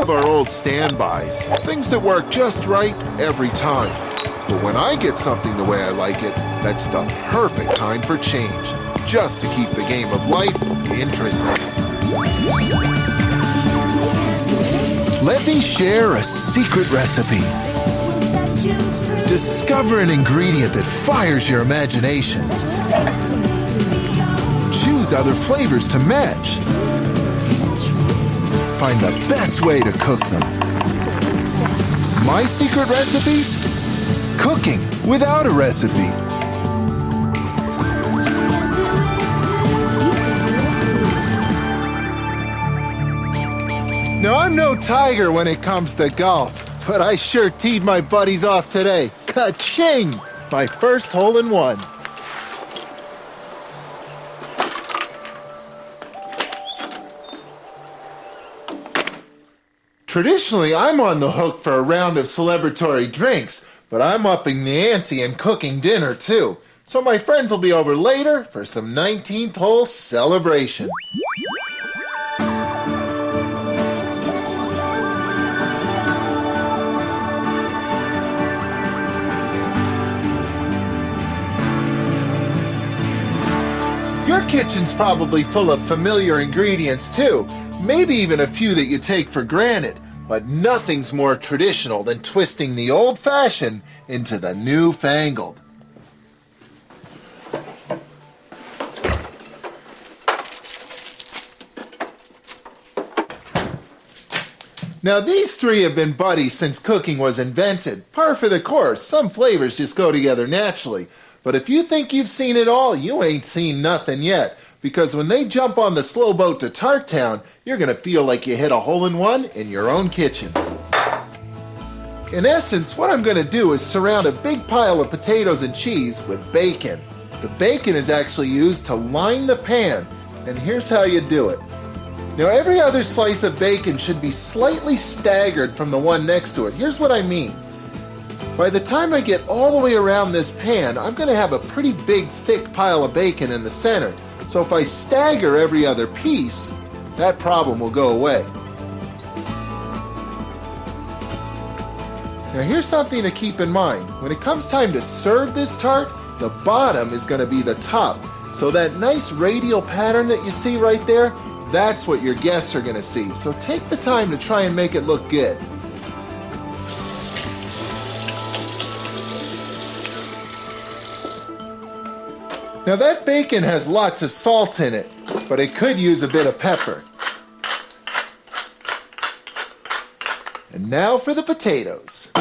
have our old standbys, things that work just right every time. But when I get something the way I like it, that's the perfect time for change, just to keep the game of life interesting. Let me share a secret recipe. Discover an ingredient that fires your imagination. Choose other flavors to match. Find the best way to cook them. My secret recipe? Cooking without a recipe. Now, I'm no tiger when it comes to golf, but I sure teed my buddies off today. Ka-ching! My first hole-in-one. Traditionally, I'm on the hook for a round of celebratory drinks, but I'm upping the ante and cooking dinner too. So my friends will be over later for some 19th hole celebration. Your kitchen's probably full of familiar ingredients too, maybe even a few that you take for granted, but nothing's more traditional than twisting the old-fashioned into the newfangled. Now these three have been buddies since cooking was invented. Par for the course, some flavors just go together naturally. But if you think you've seen it all, you ain't seen nothing yet. Because when they jump on the slow boat to Tart Town, you're going to feel like you hit a hole-in-one in your own kitchen. In essence, what I'm going to do is surround a big pile of potatoes and cheese with bacon. The bacon is actually used to line the pan, and here's how you do it. Now, every other slice of bacon should be slightly staggered from the one next to it. Here's what I mean. By the time I get all the way around this pan, I'm going to have a pretty big, thick pile of bacon in the center. So if I stagger every other piece, that problem will go away. Now here's something to keep in mind. When it comes time to serve this tart, the bottom is going to be the top. So that nice radial pattern that you see right there, that's what your guests are going to see. So take the time to try and make it look good. Now that bacon has lots of salt in it, but it could use a bit of pepper. And now for the potatoes.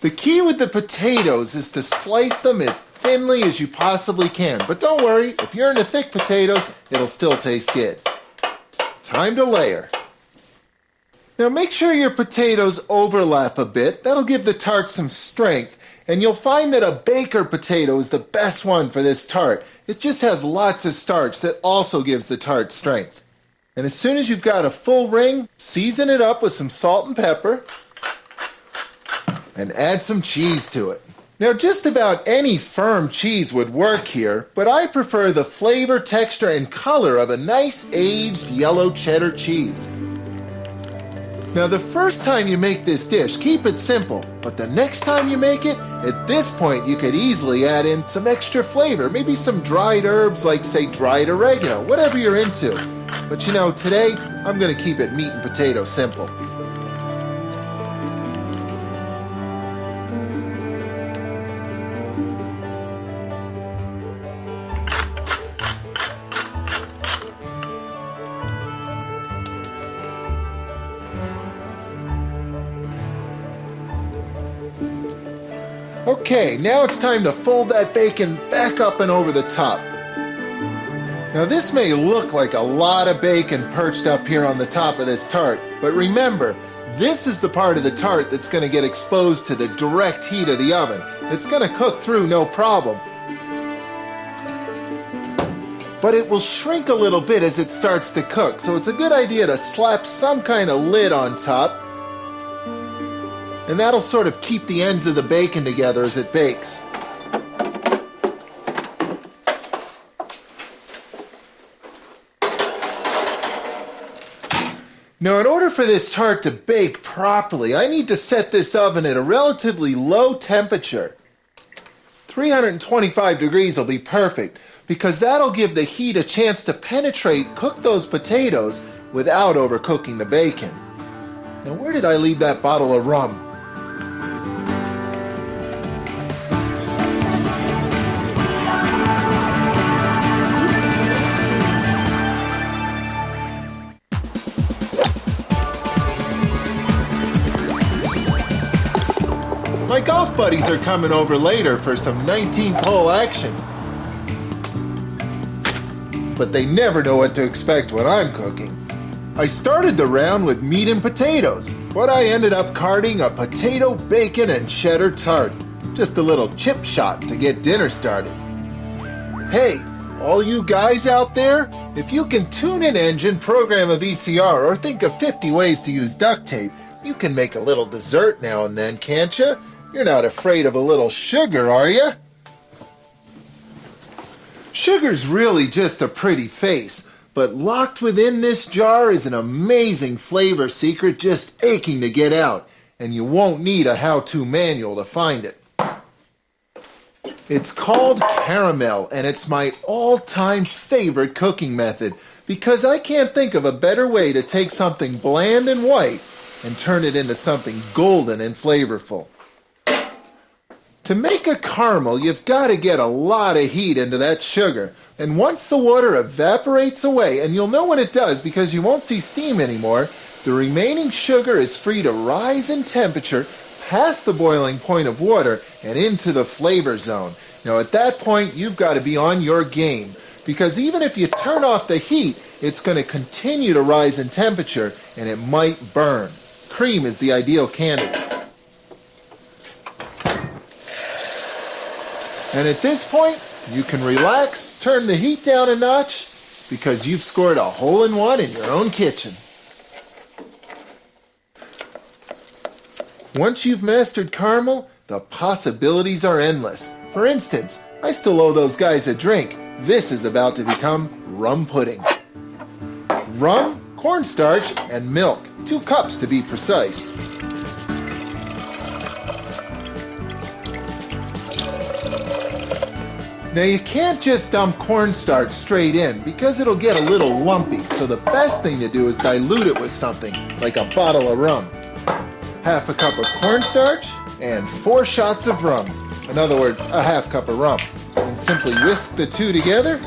The key with the potatoes is to slice them as thinly as you possibly can. But don't worry, if you're into thick potatoes, it'll still taste good. Time to layer. Now make sure your potatoes overlap a bit. That'll give the tart some strength. And you'll find that a baker potato is the best one for this tart. It just has lots of starch that also gives the tart strength. And as soon as you've got a full ring, season it up with some salt and pepper and add some cheese to it. Now just about any firm cheese would work here, but I prefer the flavor, texture, and color of a nice aged yellow cheddar cheese. Now the first time you make this dish, keep it simple, but the next time you make it, at this point you could easily add in some extra flavor, maybe some dried herbs like say dried oregano, whatever you're into. But you know, today I'm going to keep it meat and potato simple. Okay, now it's time to fold that bacon back up and over the top. Now this may look like a lot of bacon perched up here on the top of this tart, but remember, this is the part of the tart that's going to get exposed to the direct heat of the oven. It's going to cook through no problem. But it will shrink a little bit as it starts to cook, so it's a good idea to slap some kind of lid on top. And that'll sort of keep the ends of the bacon together as it bakes. Now, in order for this tart to bake properly, I need to set this oven at a relatively low temperature. 325 degrees will be perfect, because that'll give the heat a chance to penetrate, cook those potatoes without overcooking the bacon. Now, where did I leave that bottle of rum? My golf buddies are coming over later for some 19-hole action. But they never know what to expect when I'm cooking. I started the round with meat and potatoes, but I ended up carting a potato, bacon, and cheddar tart. Just a little chip shot to get dinner started. Hey, all you guys out there, if you can tune an engine, program a VCR, or think of 50 ways to use duct tape, you can make a little dessert now and then, can't you? You're not afraid of a little sugar, are you? Sugar's really just a pretty face, but locked within this jar is an amazing flavor secret just aching to get out, and you won't need a how-to manual to find it. It's called caramel, and it's my all-time favorite cooking method, because I can't think of a better way to take something bland and white and turn it into something golden and flavorful. To make a caramel, you've got to get a lot of heat into that sugar. And once the water evaporates away, and you'll know when it does because you won't see steam anymore, the remaining sugar is free to rise in temperature past the boiling point of water and into the flavor zone. Now at that point, you've got to be on your game, because even if you turn off the heat, it's going to continue to rise in temperature and it might burn. Cream is the ideal candidate. And at this point, you can relax, turn the heat down a notch, because you've scored a hole-in-one in your own kitchen. Once you've mastered caramel, the possibilities are endless. For instance, I still owe those guys a drink. This is about to become rum pudding. Rum, cornstarch, and milk. 2 cups to be precise. Now you can't just dump cornstarch straight in because it'll get a little lumpy, so the best thing to do is dilute it with something, like a bottle of rum. Half a cup of cornstarch and 4 shots of rum. In other words, a half cup of rum. And simply whisk the two together,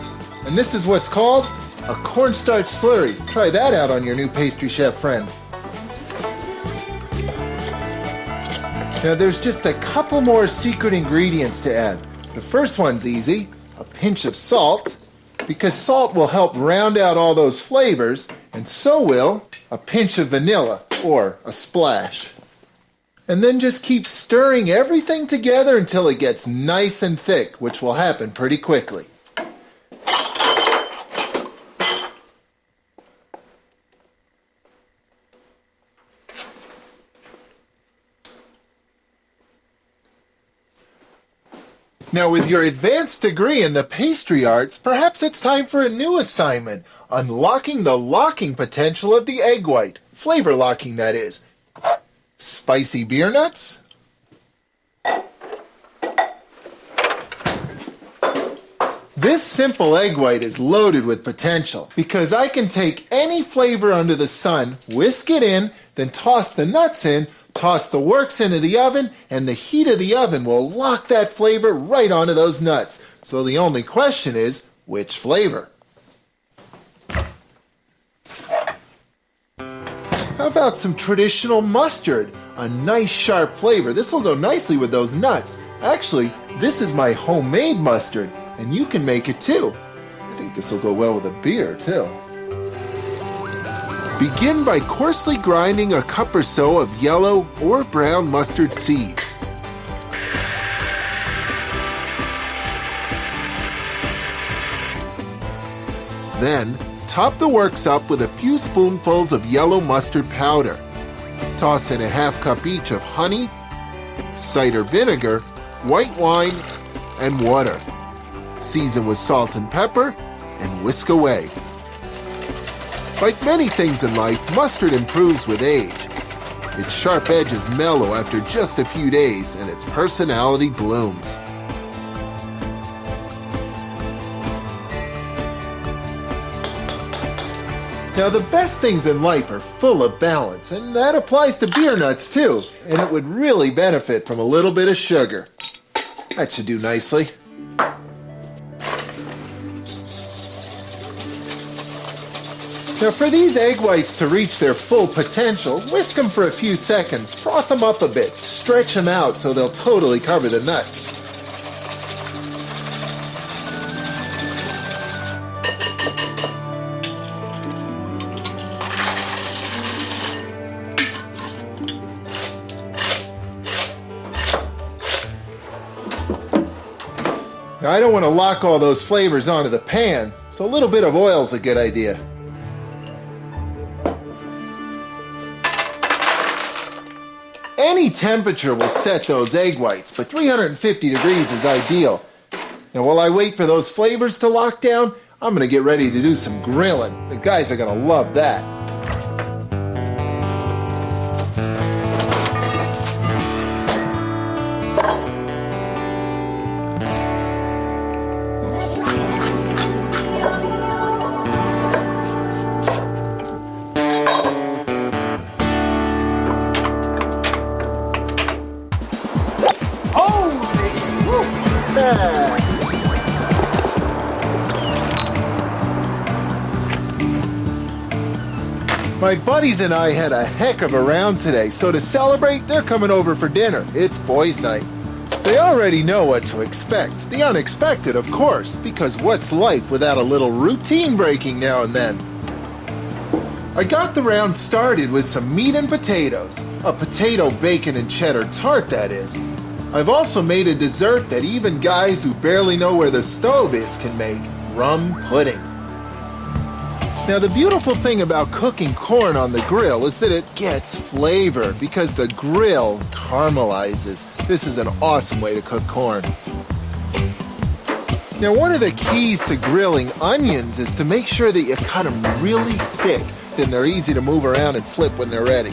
and this is what's called a cornstarch slurry. Try that out on your new pastry chef friends. Now there's just a couple more secret ingredients to add. The first one's easy, a pinch of salt, because salt will help round out all those flavors, and so will a pinch of vanilla, or a splash. And then just keep stirring everything together until it gets nice and thick, which will happen pretty quickly. Now, with your advanced degree in the pastry arts, perhaps it's time for a new assignment, unlocking the locking potential of the egg white. Flavor locking, that is. Spicy beer nuts? This simple egg white is loaded with potential, because I can take any flavor under the sun, whisk it in, then toss the nuts in, toss the works into the oven, and the heat of the oven will lock that flavor right onto those nuts. So the only question is, which flavor? How about some traditional mustard? A nice sharp flavor. This will go nicely with those nuts. Actually, this is my homemade mustard, and you can make it too. I think this will go well with a beer too. Begin by coarsely grinding a cup or so of yellow or brown mustard seeds. Then, top the works up with a few spoonfuls of yellow mustard powder. Toss in a half cup each of honey, cider vinegar, white wine, and water. Season with salt and pepper, and whisk away. Like many things in life, mustard improves with age. Its sharp edges mellow after just a few days, and its personality blooms. Now, the best things in life are full of balance, and that applies to beer nuts too, and it would really benefit from a little bit of sugar. That should do nicely. Now, for these egg whites to reach their full potential, whisk them for a few seconds, froth them up a bit, stretch them out so they'll totally cover the nuts. Now, I don't want to lock all those flavors onto the pan, so a little bit of oil is a good idea. Any temperature will set those egg whites, but 350 degrees is ideal. Now, while I wait for those flavors to lock down, I'm going to get ready to do some grilling. The guys are going to love that. My buddies and I had a heck of a round today, so to celebrate, they're coming over for dinner. It's boys' night. They already know what to expect. The unexpected, of course, because what's life without a little routine breaking now and then? I got the round started with some meat and potatoes. A potato, bacon, and cheddar tart, that is. I've also made a dessert that even guys who barely know where the stove is can make: rum pudding. Now, the beautiful thing about cooking corn on the grill is that it gets flavor because the grill caramelizes. This is an awesome way to cook corn. Now, one of the keys to grilling onions is to make sure that you cut them really thick, then they're easy to move around and flip when they're ready.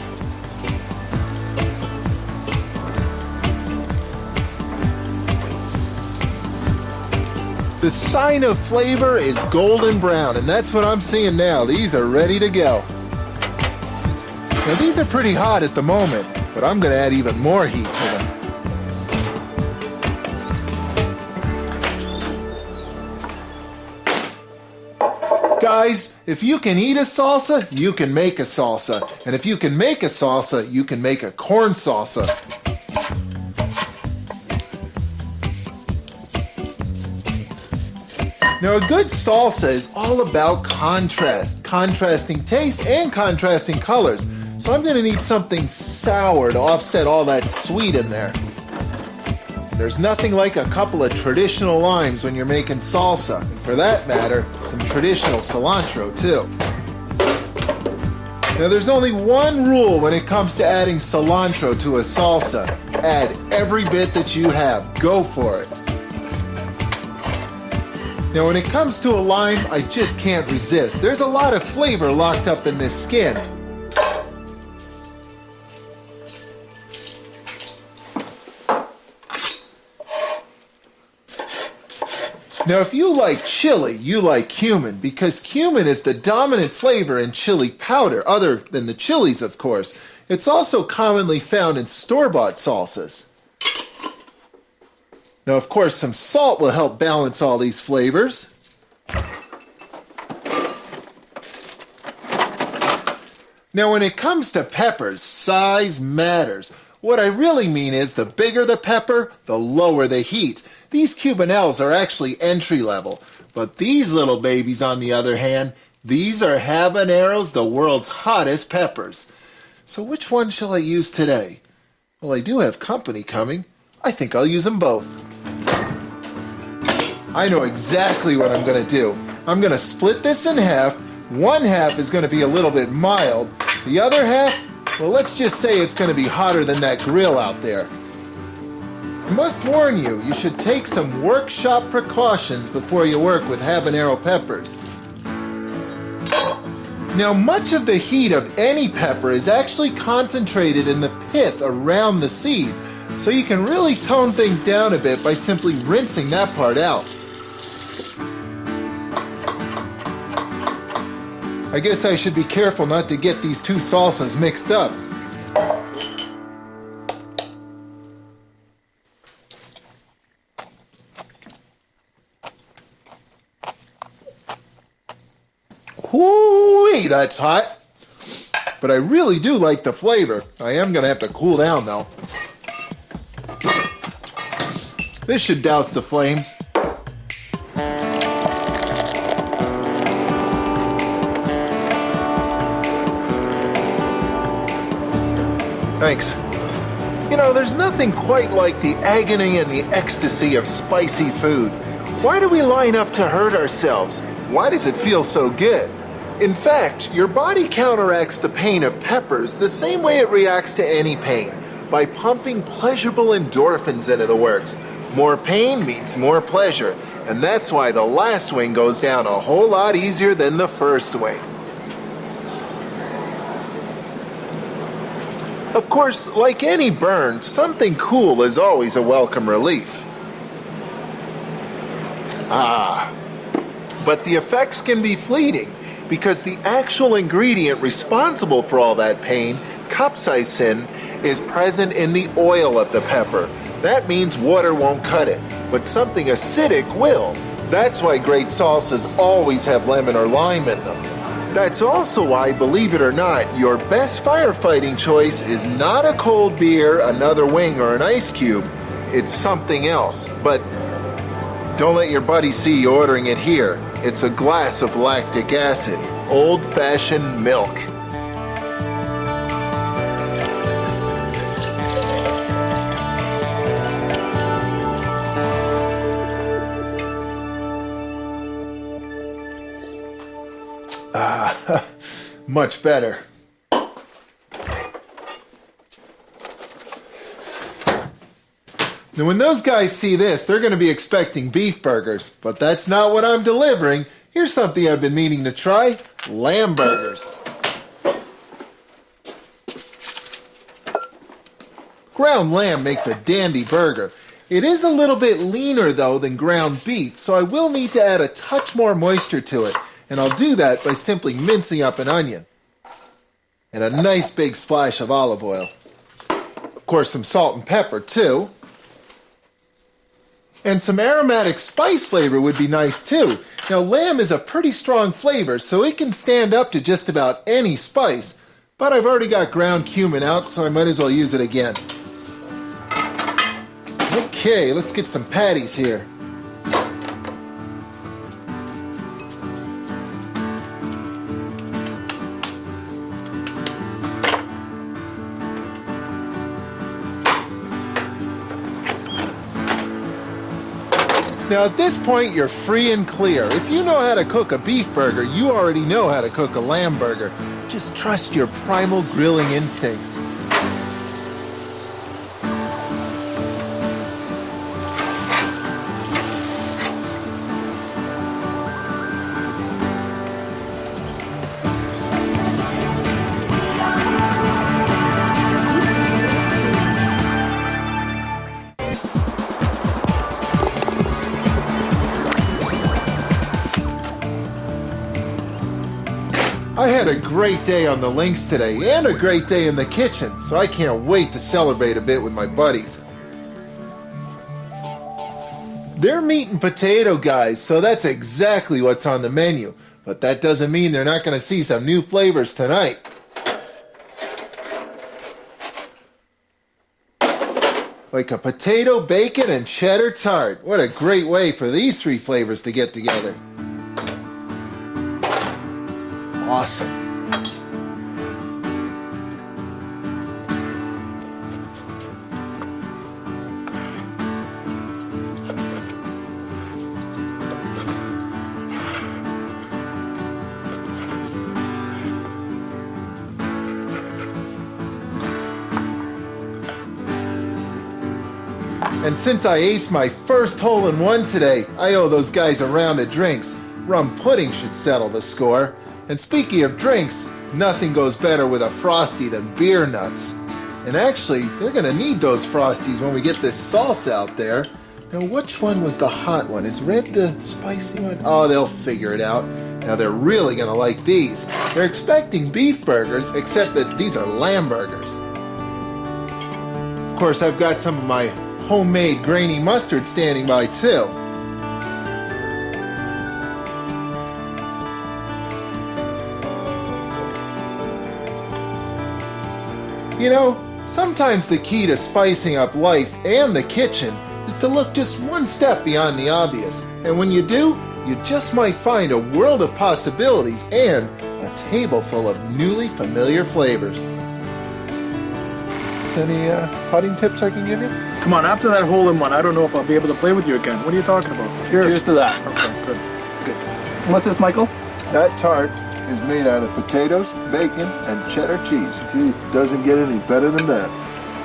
The sign of flavor is golden brown, and that's what I'm seeing now. These are ready to go. Now, these are pretty hot at the moment, but I'm going to add even more heat to them. Guys, if you can eat a salsa, you can make a salsa. And if you can make a salsa, you can make a corn salsa. Now, a good salsa is all about contrast, contrasting taste and contrasting colors. So I'm going to need something sour to offset all that sweet in there. There's nothing like a couple of traditional limes when you're making salsa. And for that matter, some traditional cilantro too. Now, there's only one rule when it comes to adding cilantro to a salsa. Add every bit that you have. Go for it. Now, when it comes to a lime, I just can't resist. There's a lot of flavor locked up in this skin. Now, if you like chili, you like cumin, because cumin is the dominant flavor in chili powder, other than the chilies, of course. It's also commonly found in store-bought salsas. Now, of course, some salt will help balance all these flavors. Now, when it comes to peppers, size matters. What I really mean is the bigger the pepper, the lower the heat. These Cubanelles are actually entry level, but these little babies, on the other hand, these are habaneros, the world's hottest peppers. So which one shall I use today? Well, I do have company coming. I think I'll use them both. I know exactly what I'm going to do. I'm going to split this in half. One half is going to be a little bit mild. The other half, well, let's just say it's going to be hotter than that grill out there. I must warn you, you should take some workshop precautions before you work with habanero peppers. Now, much of the heat of any pepper is actually concentrated in the pith around the seeds, so you can really tone things down a bit by simply rinsing that part out. I guess I should be careful not to get these two salsas mixed up. Whoo-wee, that's hot. But I really do like the flavor. I am going to have to cool down though. This should douse the flames. Thanks. You know, there's nothing quite like the agony and the ecstasy of spicy food. Why do we line up to hurt ourselves? Why does it feel so good? In fact, your body counteracts the pain of peppers the same way it reacts to any pain, by pumping pleasurable endorphins into the works. More pain means more pleasure, and that's why the last wing goes down a whole lot easier than the first wing. Of course, like any burn, something cool is always a welcome relief. But the effects can be fleeting, because the actual ingredient responsible for all that pain, capsaicin, is present in the oil of the pepper. That means water won't cut it, but something acidic will. That's why great salsas always have lemon or lime in them. That's also why, believe it or not, your best firefighting choice is not a cold beer, another wing, or an ice cube. It's something else. But don't let your buddy see you ordering it here. It's a glass of lactic acid, old-fashioned milk. Much better. Now, when those guys see this, they're going to be expecting beef burgers, but that's not what I'm delivering. Here's something I've been meaning to try: lamb burgers. Ground lamb makes a dandy burger. It is a little bit leaner, though, than ground beef, so I will need to add a touch more moisture to it, and I'll do that by simply mincing up an onion. And a nice big splash of olive oil. Of course, some salt and pepper, too. And some aromatic spice flavor would be nice too. Now, lamb is a pretty strong flavor, so it can stand up to just about any spice. But I've already got ground cumin out, so I might as well use it again. Okay, let's get some patties here. Now at this point, you're free and clear. If you know how to cook a beef burger, you already know how to cook a lamb burger. Just trust your primal grilling instincts. I had a great day on the links today, and a great day in the kitchen, so I can't wait to celebrate a bit with my buddies. They're meat and potato guys, so that's exactly what's on the menu. But that doesn't mean they're not going to see some new flavors tonight. Like a potato, bacon, and cheddar tart. What a great way for these three flavors to get together. Awesome. And since I aced my first hole-in-one today, I owe those guys a round of drinks. Rum pudding should settle the score. And speaking of drinks, nothing goes better with a Frosty than beer nuts. And actually, they're gonna need those Frosties when we get this sauce out there. Now, which one was the hot one? Is red the spicy one? Oh, they'll figure it out. Now, they're really gonna like these. They're expecting beef burgers, except that these are lamb burgers. Of course, I've got some of my homemade grainy mustard standing by, too. You know, sometimes the key to spicing up life and the kitchen is to look just one step beyond the obvious. And when you do, you just might find a world of possibilities and a table full of newly familiar flavors. Any putting tips I can give you? Come on, after that hole-in-one, I don't know if I'll be able to play with you again. What are you talking about? Cheers to that. Okay, good. What's this, Michael? That tart is made out of potatoes, bacon, and cheddar cheese. Gee, doesn't get any better than that.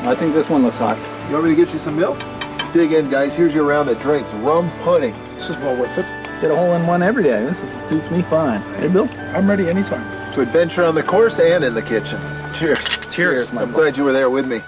I think this one looks hot. You want me to get you some milk? Dig in, guys. Here's your round of drinks. Rum pudding. This is well worth it. Get a hole-in-one every day. Suits me fine. Hey, Bill? I'm ready anytime. To adventure on the course and in the kitchen. Cheers. Cheers. I'm glad you were there with me.